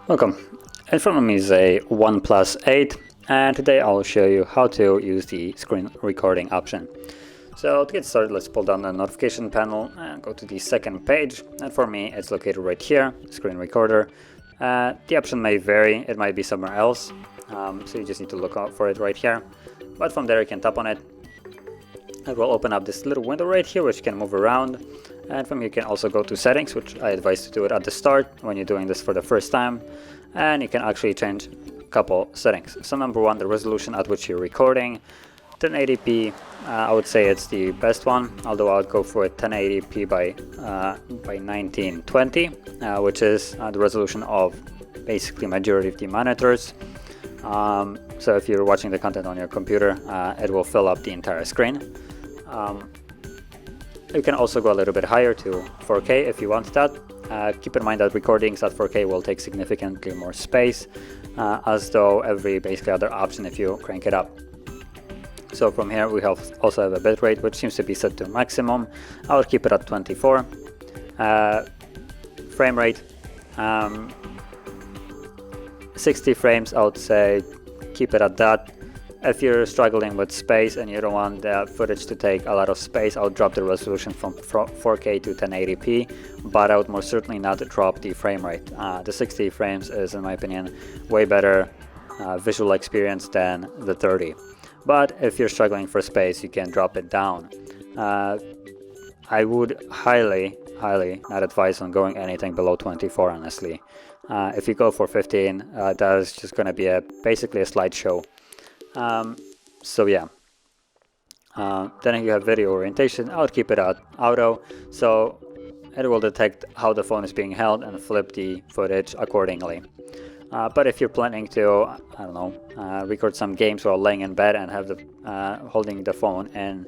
Welcome. In front of me is a OnePlus 8, and today I'll show you how to use the screen recording option. So to get started, let's pull down the notification panel and go to the second page, and for me it's located right here, screen recorder. The option may vary, it might be somewhere else, so you just need to look out for it right here. But from there you can tap on it. It will open up this little window right here which you can move around, and from here you can also go to settings, which I advise to do it at the start when you're doing this for the first time, and you can actually change a couple settings. So number one, the resolution at which you're recording. 1080p, I would say it's the best one, although I'll go for 1080p by 1920, which is the resolution of basically majority of the monitors. So if you're watching the content on your computer, it will fill up the entire screen. You can also go a little bit higher to 4K if you want that. Keep in mind that recordings at 4K will take significantly more space, as though every basically other option if you crank it up. So from here we also have a bitrate which seems to be set to maximum. I would keep it at 24. Frame rate, 60 frames, I would say keep it at that. If you're struggling with space and you don't want the footage to take a lot of space, I would drop the resolution from 4K to 1080p, but I would most certainly not drop the frame rate. The 60 frames is, in my opinion, way better visual experience than the 30. But if you're struggling for space, you can drop it down. I would highly not advise on going anything below 24, honestly. If you go for 15, that is just going to be basically a slideshow. So yeah, then you have video orientation. I would keep it at auto, so it will detect how the phone is being held and flip the footage accordingly. But if you're planning to, I don't know, record some games while laying in bed and have the holding the phone in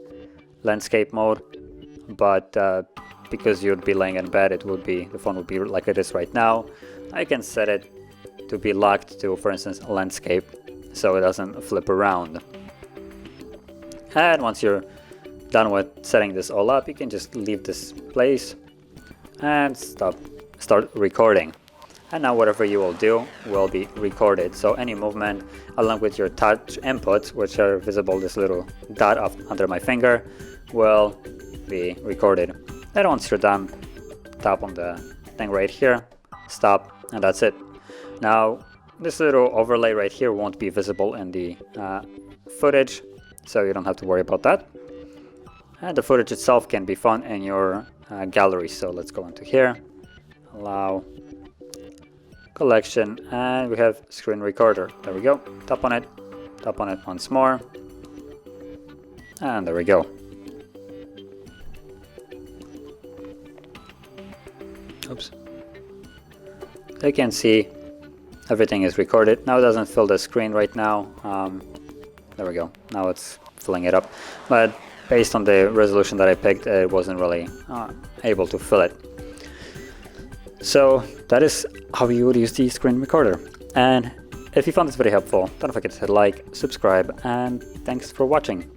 landscape mode, but because you'd be laying in bed, the phone would be like it is right now. I can set it to be locked to, for instance, landscape, so it doesn't flip around. And once you're done with setting this all up, you can just leave this place and start recording. And now whatever you will do will be recorded. So any movement along with your touch inputs, which are visible, this little dot under my finger, will be recorded. And once you're done, tap on the thing right here, stop, and that's it. Now this little overlay right here won't be visible in the footage, so you don't have to worry about that. And the footage itself can be found in your gallery. So let's go into here, allow collection, and we have screen recorder. There we go. Tap on it once more, and there we go. Oops. You can see everything is recorded. Now it doesn't fill the screen right now. There we go. Now it's filling it up. But based on the resolution that I picked, it wasn't really able to fill it. So that is how you would use the screen recorder. And if you found this video helpful, don't forget to hit like, subscribe, and thanks for watching.